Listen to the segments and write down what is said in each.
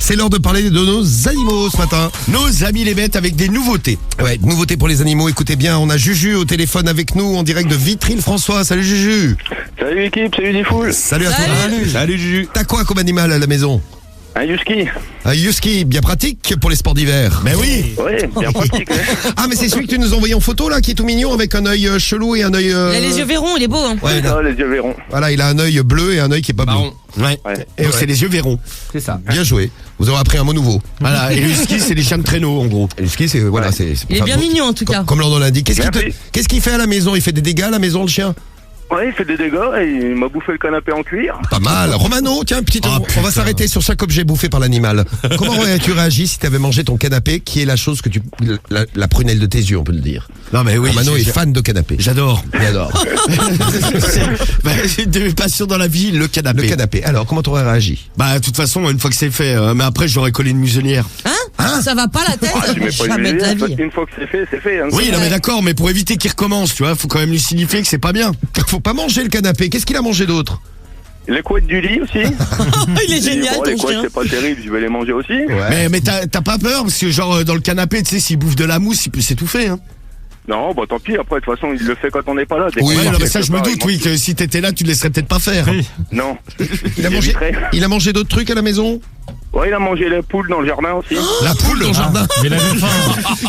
C'est l'heure de parler de nos animaux ce matin. Nos amis les bêtes avec des nouveautés. Ouais, nouveautés pour les animaux. Écoutez bien, on a Juju au téléphone avec nous en direct de Vitry-le-François. Salut Juju. Salut l'équipe, salut les foules. Salut à toi. Salut Juju. T'as quoi comme animal à la maison? Un husky. Un husky, bien pratique pour les sports d'hiver. Mais oui. Ouais, bien pratique. Ouais. Ah, mais c'est celui que tu nous as envoyé en photo là, qui est tout mignon avec un œil chelou et un œil. Il a les yeux verrons, il est beau. Hein. Ouais, Ah, les yeux verront. voilà, il a un œil bleu et un œil qui est pas bleu. Ouais. Ouais. Et c'est les yeux verrons. C'est ça. Bien joué. Vous aurez appris un mot nouveau. Voilà. Et le husky, c'est les chiens de traîneau en gros. Et le ski, c'est voilà, c'est. Il est bien mignon en tout cas. Comme l'on l'indique. Merci. Qu'est-ce qu'il fait à la maison? Il fait des dégâts à la maison, le chien? Ouais, il fait des dégâts et il m'a bouffé le canapé en cuir. Pas mal. Romano, tiens, on putain. va s'arrêter sur chaque objet bouffé par l'animal. Comment aurais-tu réagi si tu avais mangé ton canapé, qui est la chose que la prunelle de tes yeux, on peut le dire. Non mais oui. Romano est fan de canapé. J'adore. Il adore. J'ai deux passions dans la vie, le canapé. Le canapé. Alors, comment t'aurais réagi? Bah de toute façon, une fois que c'est fait, mais après j'aurais collé une muselière. Hein, ça va pas la tête? Ah, tu mets pas Jamais une de la idée, vie. une fois que c'est fait, c'est fait. Hein. Oui, non mais d'accord, mais pour éviter qu'il recommence, tu vois, faut quand même lui signifier que c'est pas bien. Faut pas manger le canapé. Qu'est-ce qu'il a mangé d'autre? Les couettes du lit aussi. Il est génial Bon, les ton couettes, chien. c'est pas terrible, je vais les manger aussi. Mais t'as pas peur parce que genre dans le canapé, tu sais, s'il bouffe de la mousse, il peut s'étouffer. Hein. Non, bah tant pis, après, de toute façon, il le fait quand on n'est pas là. Dès Oui, qu'on Ouais, part non, mais ça quelque je me part, doute, il oui, mange- que si t'étais là, tu le laisserais peut-être pas faire. Non. Il a mangé d'autres trucs à la maison? Ouais, il a mangé les poules dans le jardin aussi. La poule dans le jardin. Mais il avait faim.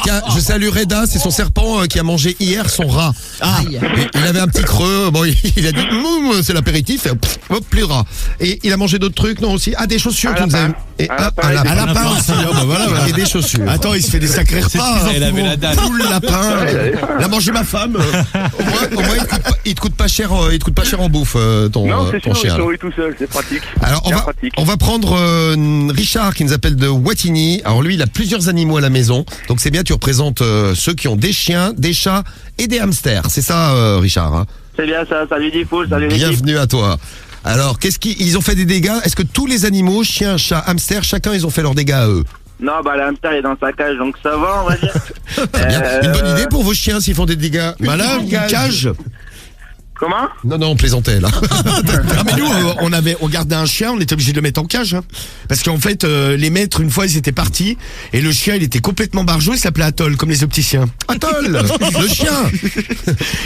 Tiens, je salue Reda, c'est son serpent qui a mangé hier son rat. Aïe. Et il avait un petit creux, bon, il a dit c'est l'apéritif, et hop, plus de rat. Et il a mangé d'autres trucs, non aussi? Ah, des chaussures, Un tu nous as. lapin. Et Un un lapin. Un lapin aussi, ah, bah voilà, voilà. Et des chaussures. Attends, il se fait des sacrés repas. Elle avait la dalle. Poule, lapin. Il a mangé ma femme. Au moins, il te coûte pas cher, en bouffe, Non, c'est ton sûr, il chien. se là. nourrit tout seul, c'est pratique. Alors, Bien pratique. on va prendre Richard qui nous appelle de Wattignies. Alors lui, il a plusieurs animaux à la maison. Donc c'est bien, tu représentes ceux qui ont des chiens, des chats et des hamsters. C'est ça, Richard, hein? C'est bien ça, salut Diffoul, salut l'équipe. Bienvenue à toi. Alors, ils ont fait des dégâts? Est-ce que tous les animaux, chiens, chats, hamsters, chacun, ils ont fait leurs dégâts à eux? Non, bah le hamster est dans sa cage, donc ça va, on va dire. Très bien. Une bonne idée pour vos chiens s'ils font des dégâts? Voilà, une cage. Comment? Non, on plaisantait là. Ah mais nous, on gardait un chien, on était obligé de le mettre en cage. Hein. Parce qu'en fait, les maîtres, une fois, ils étaient partis. Et le chien, il était complètement barjot, il s'appelait Atoll, comme les opticiens. Atoll, le chien.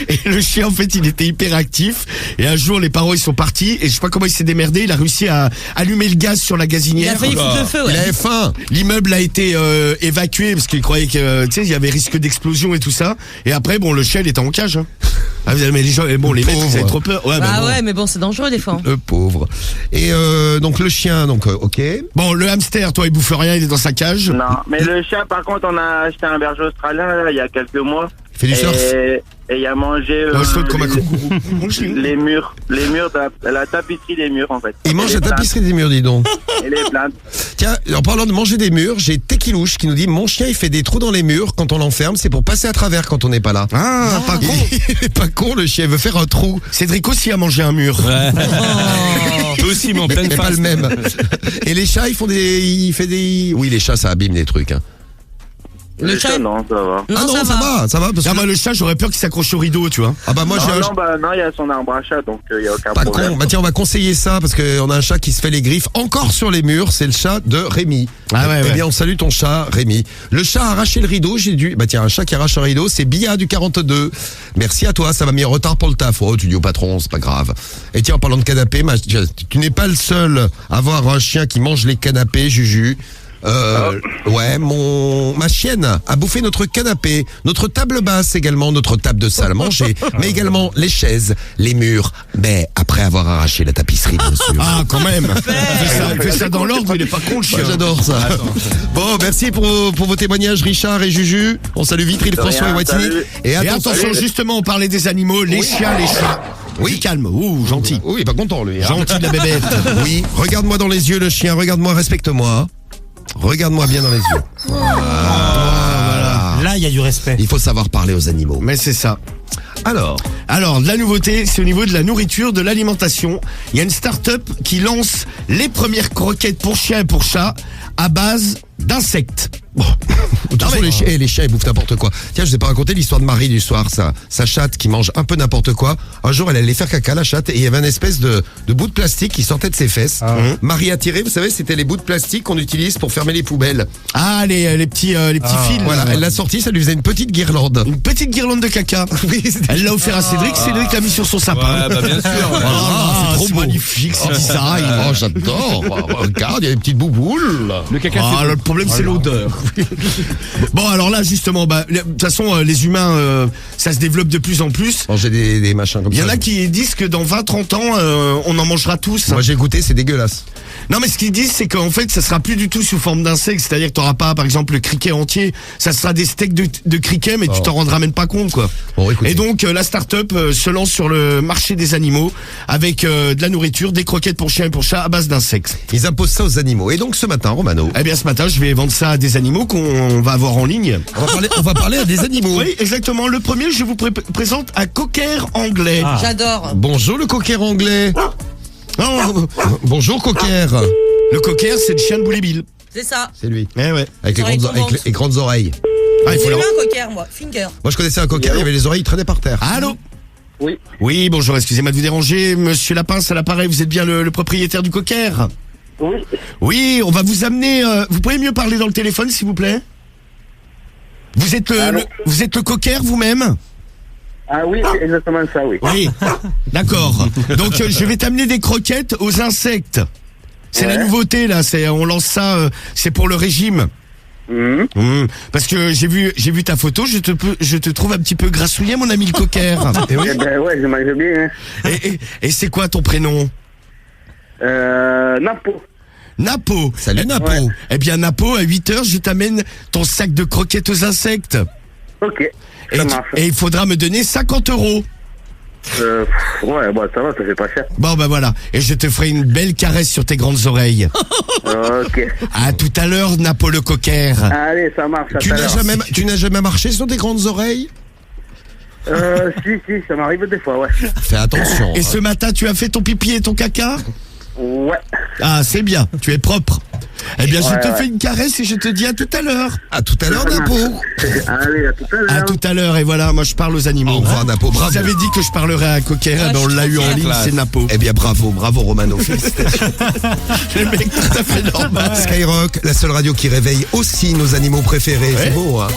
Et le chien, en fait, il était hyper actif. Et un jour, les parents, ils sont partis. Et je sais pas comment il s'est démerdé. Il a réussi à allumer le gaz sur la Il gazinière. a failli foutre le feu, Il ouais. avait faim. L'immeuble a été évacué parce qu'il croyait que, tu sais, il y avait risque d'explosion et tout ça. Et après, bon, le chien, il était en cage. Hein. Ah, mais les gens, bon, les maîtres, ils avaient trop peur. Ouais, Bah bon. ouais, mais bon, c'est dangereux des fois. hein. Le pauvre. Et donc le chien, donc ok. Bon, le hamster, toi, il bouffe rien, il est dans sa cage. Non, mais le chat, par contre, on a acheté un berger australien là, il y a quelques mois. Il fait du surf. Et il a mangé Non, je saute comme un kangourou. les murs de la tapisserie des murs en fait. Il mange Et la les tapisserie des murs, dis donc. plantes, Et les plantes. Tiens, en parlant de manger des murs, j'ai Tequilouche qui nous dit mon chien il fait des trous dans les murs quand on l'enferme, c'est pour passer à travers quand on n'est pas là. Ah, pas con. Il est pas con le chien, il veut faire un trou. Cédric aussi a mangé un mur. Toi aussi, mais en Mais pleine pas face. le même. Et les chats, il fait des. Oui, les chats, ça abîme des trucs. Hein. Le Les chat, chats, non, ça va. Ah non, ça va. Parce Ah que... bah le chat, j'aurais peur qu'il s'accroche au rideau, tu vois. Ah bah moi j'ai un. Non, il y a son arbre à chat, donc il y a aucun Pas problème. con. Bah tiens, on va conseiller ça parce qu'on a un chat qui se fait les griffes encore sur les murs. C'est le chat de Rémi. Ah ouais, Eh ouais. bien, on salue ton chat, Rémi. Le chat a arraché le rideau. Bah tiens, un chat qui arrache un rideau, c'est Bia du 42. Merci à toi. Ça m'a mis en retard pour le taf. Oh, tu dis au patron, c'est pas grave. Et tiens, en parlant de canapé, tu n'es pas le seul à avoir un chien qui mange les canapés, Juju. Ouais, ma chienne a bouffé notre canapé, notre table basse également, notre table de salle à manger, mais également les chaises, les murs, mais après avoir arraché la tapisserie, bien sûr. Ah, quand même. Il fait ça dans l'ordre, il est pas con le chien. Ouais, j'adore ça. Bon, merci pour vos témoignages, Richard et Juju. On salue Vitry-le-François et rien, Wattignies. salut. Et Et attention, justement, on parlait des animaux, les chiens, les chats. Oui, calme. Ouh, gentil. Oui, il est pas content lui. Hein. Gentil la bébête. Oui, regarde-moi dans les yeux le chien, regarde-moi, respecte-moi. Regarde-moi bien dans les yeux. Voilà. Là, il y a du respect. Il faut savoir parler aux animaux. Mais c'est ça. Alors, de la nouveauté, c'est au niveau de la nourriture, de l'alimentation. Il y a une start-up qui lance les premières croquettes pour chiens et pour chats à base d'insectes. Bon, de toute façon, les chiens, ils bouffent n'importe quoi. Tiens, je vous ai pas raconté l'histoire de Marie du soir, sa chatte qui mange un peu n'importe quoi. Un jour, elle allait faire caca, la chatte, et il y avait une espèce de bout de plastique qui sortait de ses fesses. Marie a tiré, vous savez, c'était les bouts de plastique qu'on utilise pour fermer les poubelles. Ah, les petits fils. Voilà, elle l'a sorti, ça lui faisait une petite guirlande. Une petite guirlande de caca. Oui, c'était- Elle l'a offert à Cédric. Cédric l'a mis sur son sapin. Ouais, bah bien sûr. ouais. c'est trop beau. magnifique, c'est ça. Oh, j'adore. Regarde, il y a des petites bouboules. Le caca, Ah, le problème c'est l'odeur. Bon, alors là justement, de toute façon les humains, ça se développe de plus en plus. Manger des machins comme Il y ça. en a qui disent que dans 20-30 ans, on en mangera tous. Moi, j'ai goûté, c'est dégueulasse. Non, mais ce qu'ils disent, c'est qu'en fait, ça sera plus du tout sous forme d'insectes. C'est-à-dire que t'auras pas, par exemple, le criquet entier. Ça sera des steaks de criquet, mais tu t'en rendras même pas compte, quoi. Bon, écoutez. Et donc, la start-up se lance sur le marché des animaux avec de la nourriture, des croquettes pour chiens et pour chats à base d'insectes. Ils imposent ça aux animaux. Et donc, ce matin, Romano, Eh bien, ce matin, je vais vendre ça à des animaux qu'on va avoir en ligne. on va parler à des animaux. Oui, exactement. Le premier, je vous présente un cocker anglais. J'adore. Bonjour, le cocker anglais. Oh, Bonjour, cocker. le cocker, c'est le chien de Boulet-Bill. C'est ça. C'est lui. Eh ouais. Avec les Oreilles grandes, tombantes. les grandes oreilles. Ah, il faut J'ai eu leur... un cocker, moi. Finger. Moi, je connaissais un cocker, il y avait les oreilles, il traînait par terre. Allô? Oui. Oui, bonjour, excusez-moi de vous déranger. Monsieur Lapin, c'est à l'appareil, vous êtes bien le propriétaire du cocker? Oui. Oui, on va vous amener... vous pouvez mieux parler dans le téléphone, s'il vous plaît? Vous êtes vous êtes le cocker vous-même? Ah oui, c'est exactement ça, oui. Oui, d'accord. Donc je vais t'amener des croquettes aux insectes. C'est la Ouais. nouveauté là, on lance ça, c'est pour le régime. Mhm. Parce que j'ai vu ta photo, je te trouve un petit peu grassouillet, mon ami le cocker. Eh ben ouais, je mange bien. Hein. Et c'est quoi ton prénom? Napo. Napo. Salut, Napo. Ouais. Eh bien Napo, à 8h, je t'amène ton sac de croquettes aux insectes. Ok. Et, Ça marche. et il faudra me donner 50 €. Ouais, bon, ça va, ça fait pas cher. Bon ben voilà, et je te ferai une belle caresse sur tes grandes oreilles. Ok. À tout à l'heure, Napo le cocker. Allez, ça marche. à Tu tout à n'as l'heure. jamais marché sur tes grandes oreilles? Si, ça m'arrive des fois, ouais. Fais attention. Et ce matin, tu as fait ton pipi et ton caca? Ouais. Ah, c'est bien, tu es propre. Eh bien, je Ouais, te ouais. fais une caresse et je te dis à tout à l'heure. À tout à l'heure, Napo. Allez, à tout à l'heure. À tout à l'ure, et voilà, moi je parle aux animaux. Au revoir, Napo. Bravo. J'avais dit que je parlerais à un cocker, eh ben, on l'a eu en ligne, c'est Napo. Eh bien, bravo, Romano. Félicitations. Le mec tout à fait normal. Skyrock, la seule radio qui réveille aussi nos animaux préférés. C'est beau, hein?